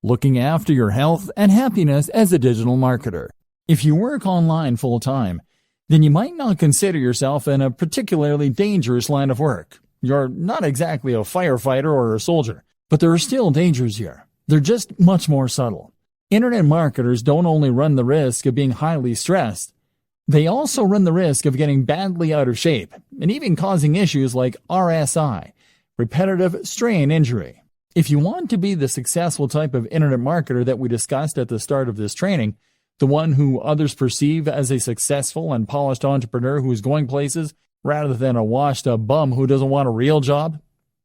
Looking after your health and happiness as a digital marketer. If you work online full-time, then you might not consider yourself in a particularly dangerous line of work. You're not exactly a firefighter or a soldier, but there are still dangers here. They're just much more subtle. Internet marketers don't only run the risk of being highly stressed, they also run the risk of getting badly out of shape and even causing issues like RSI, repetitive strain injury. If you want to be the successful type of internet marketer that we discussed at the start of this training, the one who others perceive as a successful and polished entrepreneur who is going places rather than a washed-up bum who doesn't want a real job,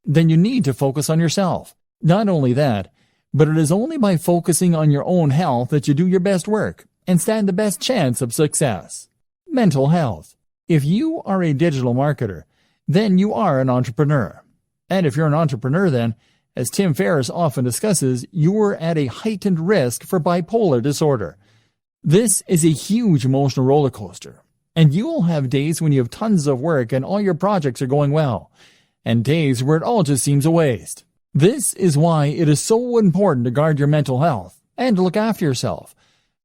then you need to focus on yourself. Not only that, but it is only by focusing on your own health that you do your best work and stand the best chance of success. Mental health. If you are a digital marketer, then you are an entrepreneur. And if you're an entrepreneur, then, as Tim Ferriss often discusses, you are at a heightened risk for bipolar disorder. This is a huge emotional roller coaster, and you will have days when you have tons of work and all your projects are going well, and days where it all just seems a waste. This is why it is so important to guard your mental health and to look after yourself,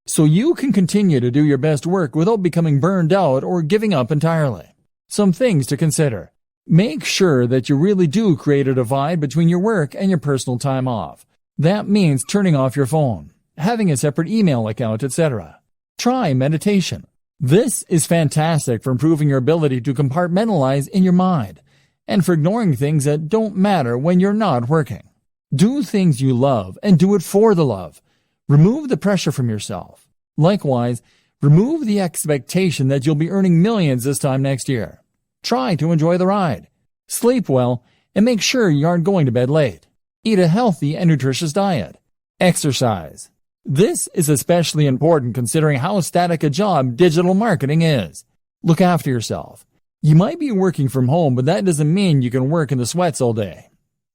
so you can continue to do your best work without becoming burned out or giving up entirely. Some things to consider. Make sure that you really do create a divide between your work and your personal time off. That means turning off your phone, having a separate email account, etc. Try meditation. This is fantastic for improving your ability to compartmentalize in your mind and for ignoring things that don't matter when you're not working. Do things you love and do it for the love. Remove the pressure from yourself. Likewise, remove the expectation that you'll be earning millions this time next year. Try to enjoy the ride. Sleep well and make sure you aren't going to bed late. Eat a healthy and nutritious diet. Exercise. This is especially important considering how static a job digital marketing is. Look after yourself. You might be working from home, but that doesn't mean you can work in the sweats all day.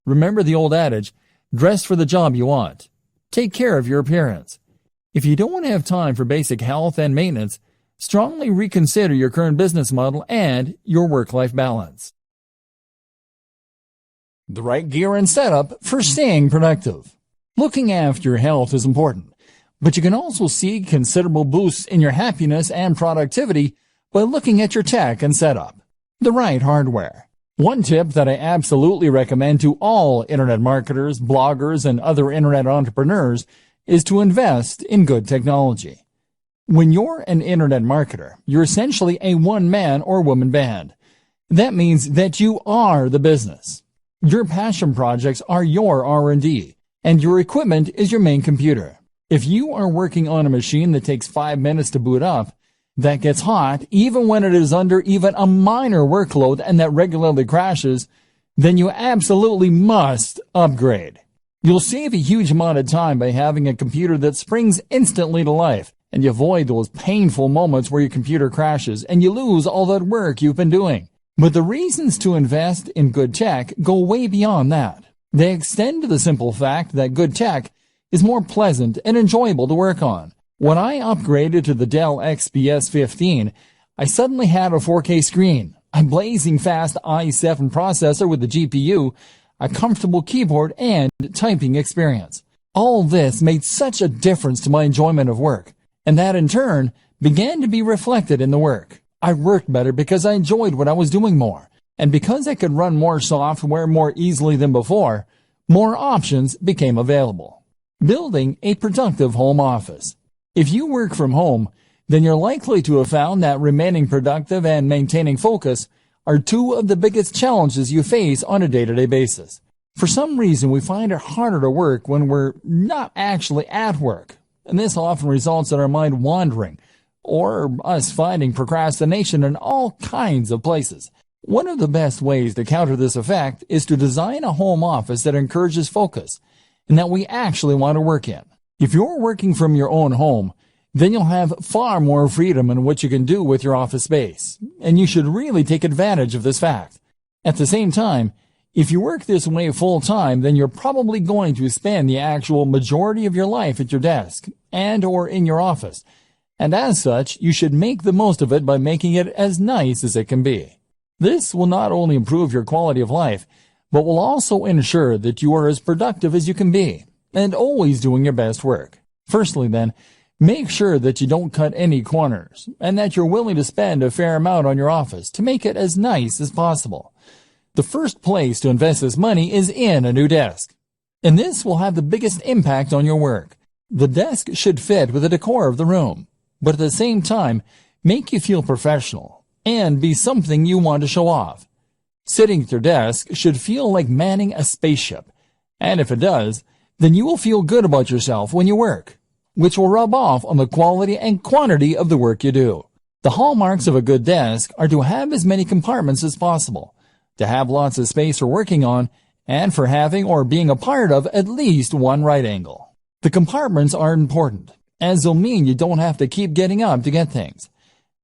Remember the old adage, dress for the job you want. Take care of your appearance. If you don't have time for basic health and maintenance, strongly reconsider your current business model and your work-life balance. the right gear and setup for staying productive. Looking after your health is important, but you can also see considerable boosts in your happiness and productivity by looking at your tech and setup. The right hardware. One tip that I absolutely recommend to all internet marketers, bloggers, and other internet entrepreneurs is to invest in good technology. When you're an internet marketer, you're essentially a one-man or woman band. That means that you are the business. Your passion projects are your R&D, and your equipment is your main computer. If you are working on a machine that takes 5 minutes to boot up, that gets hot even when it is under even a minor workload and that regularly crashes, then you absolutely must upgrade. You'll save a huge amount of time by having a computer that springs instantly to life, and you avoid those painful moments where your computer crashes and you lose all that work you've been doing. But the reasons to invest in good tech go way beyond that. They extend to the simple fact that good tech is more pleasant and enjoyable to work on. When I upgraded to the Dell XPS 15, I suddenly had a 4K screen, a blazing fast i7 processor with a GPU, a comfortable keyboard, and typing experience. All this made such a difference to my enjoyment of work, and that in turn began to be reflected in the work. I worked better because I enjoyed what I was doing more, and because I could run more software more easily than before, more options became available. Building a productive home office. If you work from home, then you're likely to have found that remaining productive and maintaining focus are two of the biggest challenges you face on a day-to-day basis. For some reason, we find it harder to work when we're not actually at work, and this often results in our mind wandering, or us finding procrastination in all kinds of places. One of the best ways to counter this effect is to design a home office that encourages focus, and that we actually want to work in. If you're working from your own home, then you'll have far more freedom in what you can do with your office space, and you should really take advantage of this fact. At the same time, if you work this way full-time, then you're probably going to spend the actual majority of your life at your desk and or in your office, and as such, you should make the most of it by making it as nice as it can be. This will not only improve your quality of life, but will also ensure that you are as productive as you can be, and always doing your best work. Firstly then, make sure that you don't cut any corners, and that you're willing to spend a fair amount on your office to make it as nice as possible. The first place to invest this money is in a new desk, and this will have the biggest impact on your work. The desk should fit with the decor of the room, but at the same time, make you feel professional and be something you want to show off. Sitting at your desk should feel like manning a spaceship, and if it does, then you will feel good about yourself when you work, which will rub off on the quality and quantity of the work you do. The hallmarks of a good desk are to have as many compartments as possible, to have lots of space for working on, and for having or being a part of at least one right angle. The compartments are important, as they'll mean you don't have to keep getting up to get things.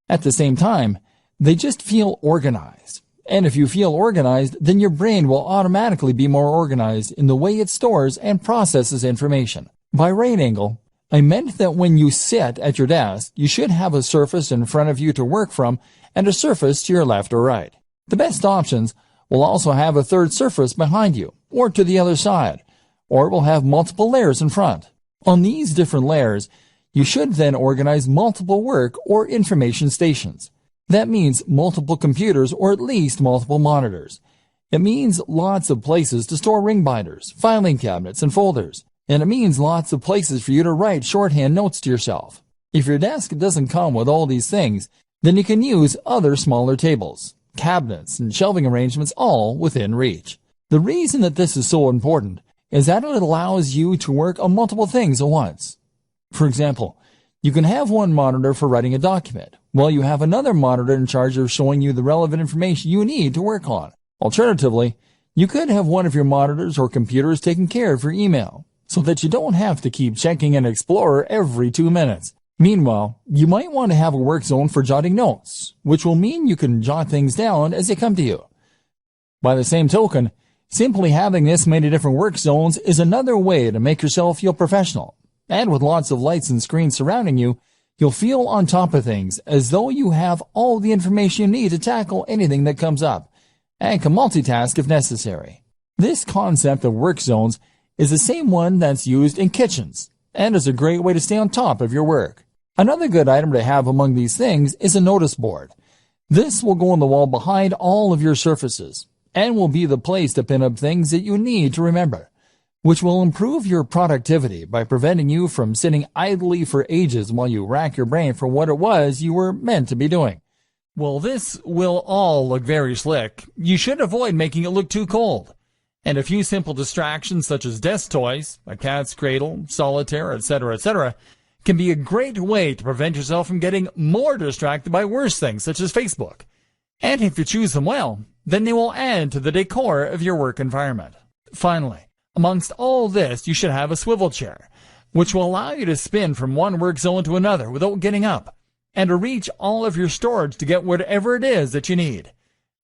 At the same time, they just feel organized. And if you feel organized, then your brain will automatically be more organized in the way it stores and processes information. By right angle, I meant that when you sit at your desk, you should have a surface in front of you to work from and a surface to your left or right. The best options will also have a third surface behind you, or to the other side, or it will have multiple layers in front. On these different layers, you should then organize multiple work or information stations. That means multiple computers or at least multiple monitors. It means lots of places to store ring binders, filing cabinets, and folders. And it means lots of places for you to write shorthand notes to yourself. If your desk doesn't come with all these things, then you can use other smaller tables, cabinets, and shelving arrangements all within reach. The reason that this is so important is that it allows you to work on multiple things at once. For example, you can have one monitor for writing a document, while you have another monitor in charge of showing you the relevant information you need to work on. Alternatively, you could have one of your monitors or computers taking care of your email, so that you don't have to keep checking an Explorer every 2 minutes. Meanwhile, you might want to have a work zone for jotting notes, which will mean you can jot things down as they come to you. By the same token, simply having this many different work zones is another way to make yourself feel professional. And with lots of lights and screens surrounding you, you'll feel on top of things as though you have all the information you need to tackle anything that comes up, and can multitask if necessary. This concept of work zones is the same one that's used in kitchens and is a great way to stay on top of your work. Another good item to have among these things is a notice board. This will go on the wall behind all of your surfaces and will be the place to pin up things that you need to remember, which will improve your productivity by preventing you from sitting idly for ages while you rack your brain for what it was you were meant to be doing. Well, this will all look very slick. You should avoid making it look too cold. And a few simple distractions such as desk toys, a cat's cradle, solitaire, etc., can be a great way to prevent yourself from getting more distracted by worse things such as Facebook. And if you choose them well, then they will add to the decor of your work environment. Finally, amongst all this, you should have a swivel chair, which will allow you to spin from one work zone to another without getting up, and to reach all of your storage to get whatever it is that you need.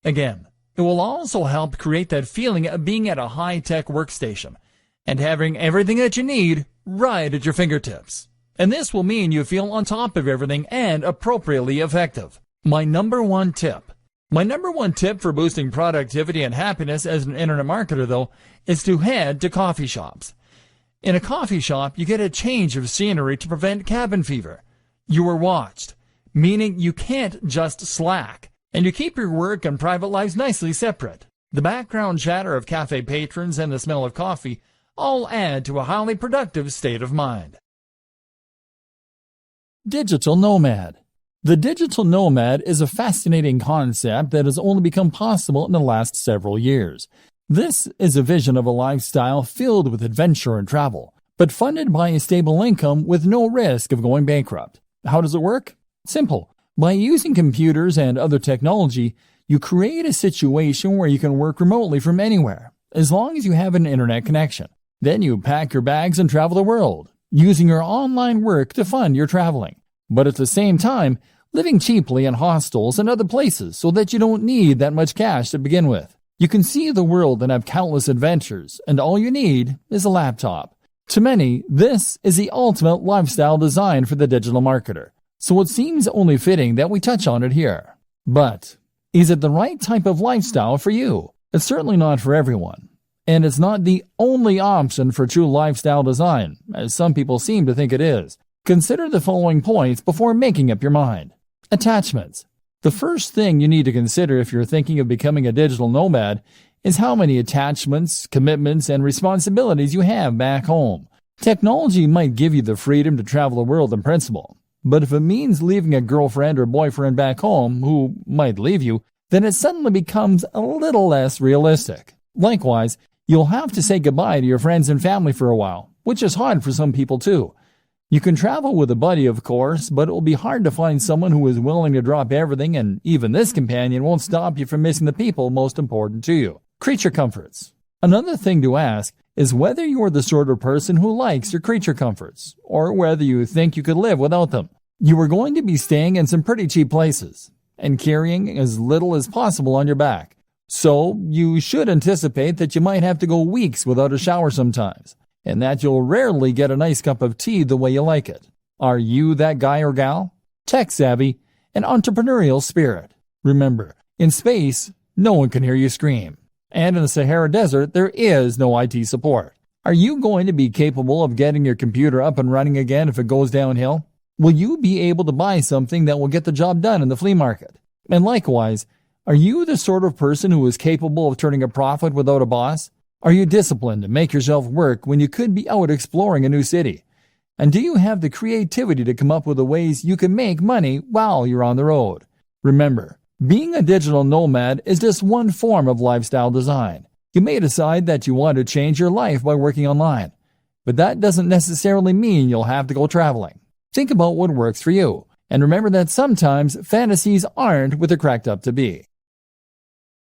Again, it will also help create that feeling of being at a high-tech workstation and having everything that you need right at your fingertips. And this will mean you feel on top of everything and appropriately effective. My number one tip for boosting productivity and happiness as an internet marketer, though, is to head to coffee shops. In a coffee shop, you get a change of scenery to prevent cabin fever. You are watched, meaning you can't just slack, and you keep your work and private lives nicely separate. The background chatter of cafe patrons and the smell of coffee all add to a highly productive state of mind. Digital nomad. The digital nomad is a fascinating concept that has only become possible in the last several years. This is a vision of a lifestyle filled with adventure and travel, but funded by a stable income with no risk of going bankrupt. How does it work? Simple. By using computers and other technology, you create a situation where you can work remotely from anywhere, as long as you have an internet connection. Then you pack your bags and travel the world, using your online work to fund your traveling, but at the same time, living cheaply in hostels and other places so that you don't need that much cash to begin with. You can see the world and have countless adventures, and all you need is a laptop. To many, this is the ultimate lifestyle design for the digital marketer, so it seems only fitting that we touch on it here. But is it the right type of lifestyle for you? It's certainly not for everyone. And it's not the only option for true lifestyle design, as some people seem to think it is. Consider the following points before making up your mind. Attachments. The first thing you need to consider if you're thinking of becoming a digital nomad is how many attachments, commitments, and responsibilities you have back home. Technology might give you the freedom to travel the world in principle, but if it means leaving a girlfriend or boyfriend back home who might leave you, then it suddenly becomes a little less realistic. Likewise, you'll have to say goodbye to your friends and family for a while, which is hard for some people too. You can travel with a buddy, of course, but it will be hard to find someone who is willing to drop everything, and even this companion won't stop you from missing the people most important to you. Creature comforts. Another thing to ask is whether you are the sort of person who likes your creature comforts, or whether you think you could live without them. You are going to be staying in some pretty cheap places, and carrying as little as possible on your back. So, you should anticipate that you might have to go weeks without a shower sometimes, and that you'll rarely get a nice cup of tea the way you like it. Are you that guy or gal? Tech-savvy and entrepreneurial spirit. Remember, in space, no one can hear you scream. And in the Sahara Desert, there is no IT support. Are you going to be capable of getting your computer up and running again if it goes downhill? Will you be able to buy something that will get the job done in the flea market? And likewise, are you the sort of person who is capable of turning a profit without a boss? Are you disciplined to make yourself work when you could be out exploring a new city? And do you have the creativity to come up with the ways you can make money while you're on the road? Remember, being a digital nomad is just one form of lifestyle design. You may decide that you want to change your life by working online, but that doesn't necessarily mean you'll have to go traveling. Think about what works for you, and remember that sometimes fantasies aren't what they're cracked up to be.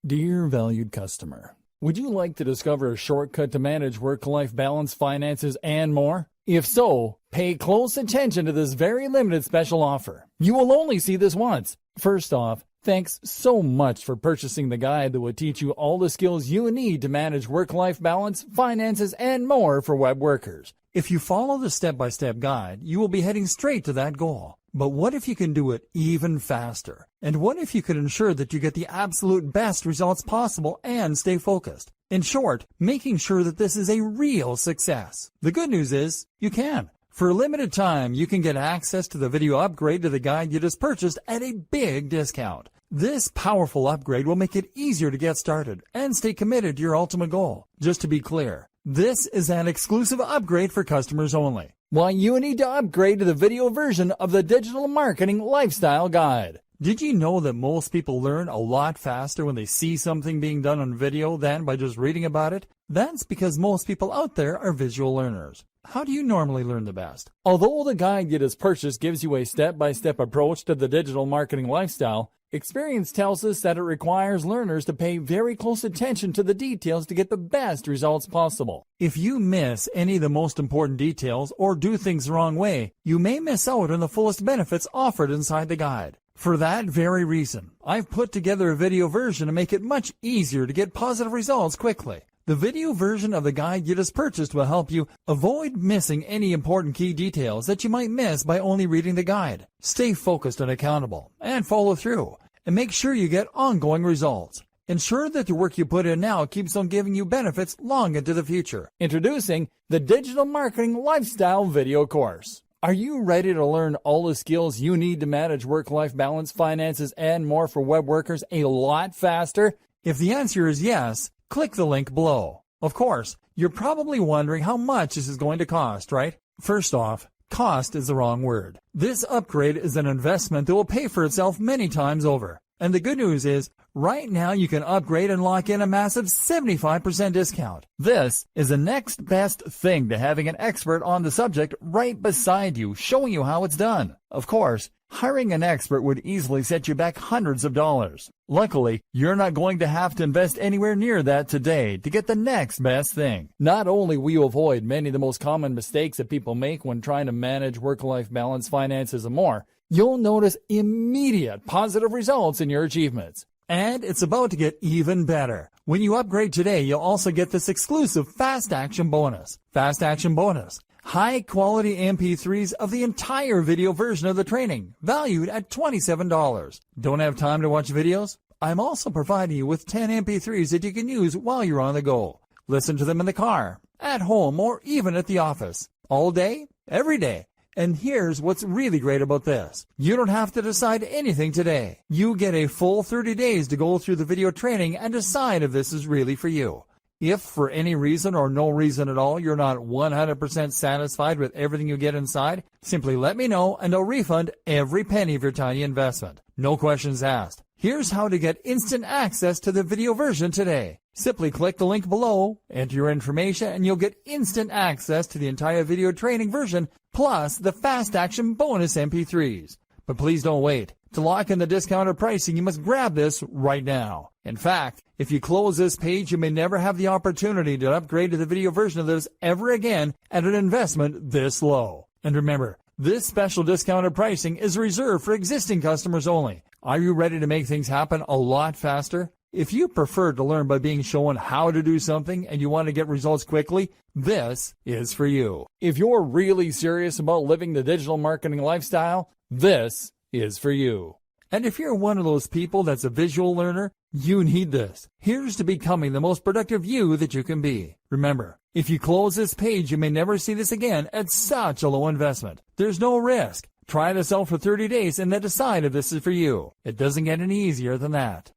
Dear valued customer, would you like to discover a shortcut to manage work-life balance, finances, and more? If so, pay close attention to this very limited special offer. You will only see this once. First off, thanks so much for purchasing the guide that will teach you all the skills you need to manage work-life balance, finances, and more for web workers. If you follow the step-by-step guide, you will be heading straight to that goal. But what if you can do it even faster? And what if you could ensure that you get the absolute best results possible and stay focused? In short, making sure that this is a real success. The good news is, you can. For a limited time, you can get access to the video upgrade to the guide you just purchased at a big discount. This powerful upgrade will make it easier to get started and stay committed to your ultimate goal. Just to be clear, this is an exclusive upgrade for customers only. Why you need to upgrade to the video version of the Digital Marketing Lifestyle Guide. Did you know that most people learn a lot faster when they see something being done on video than by just reading about it? That's because most people out there are visual learners. How do you normally learn the best? Although the guide you just purchased gives you a step-by-step approach to the digital marketing lifestyle, experience tells us that it requires learners to pay very close attention to the details to get the best results possible. If you miss any of the most important details or do things the wrong way, you may miss out on the fullest benefits offered inside the guide. For that very reason, I've put together a video version to make it much easier to get positive results quickly. The video version of the guide you just purchased will help you avoid missing any important key details that you might miss by only reading the guide. Stay focused and accountable, and follow through, and make sure you get ongoing results. Ensure that the work you put in now keeps on giving you benefits long into the future. Introducing the Digital Marketing Lifestyle Video Course. Are you ready to learn all the skills you need to manage work-life balance, finances, and more for web workers a lot faster? If the answer is yes, click the link below. Of course, you're probably wondering how much this is going to cost, right? First off, cost is the wrong word. This upgrade is an investment that will pay for itself many times over. And the good news is, right now you can upgrade and lock in a massive 75% discount. This is the next best thing to having an expert on the subject right beside you, showing you how it's done. Of course, hiring an expert would easily set you back hundreds of dollars. Luckily, you're not going to have to invest anywhere near that today to get the next best thing. Not only will you avoid many of the most common mistakes that people make when trying to manage work-life balance, finances, and more, you'll notice immediate positive results in your achievements. And it's about to get even better. When you upgrade today, you'll also get this exclusive Fast Action Bonus. Fast Action Bonus. High-quality MP3s of the entire video version of the training, valued at $27. Don't have time to watch videos? I'm also providing you with 10 MP3s that you can use while you're on the go. Listen to them in the car, at home, or even at the office. All day, every day. And here's what's really great about this. You don't have to decide anything today. You get a full 30 days to go through the video training and decide if this is really for you. If for any reason or no reason at all you're not 100% satisfied with everything you get inside, simply let me know and I'll refund every penny of your tiny investment. No questions asked. Here's how to get instant access to the video version today. Simply click the link below, enter your information, and you'll get instant access to the entire video training version, plus the Fast Action Bonus MP3s. But please don't wait. To lock in the discounted pricing, you must grab this right now. In fact, if you close this page, you may never have the opportunity to upgrade to the video version of this ever again at an investment this low. And remember, this special discounted pricing is reserved for existing customers only. Are you ready to make things happen a lot faster? If you prefer to learn by being shown how to do something and you want to get results quickly, this is for you. If you're really serious about living the digital marketing lifestyle, this is for you. And if you're one of those people that's a visual learner, you need this. Here's to becoming the most productive you that you can be. Remember, if you close this page, you may never see this again at such a low investment. There's no risk. Try this out for 30 days and then decide if this is for you. It doesn't get any easier than that.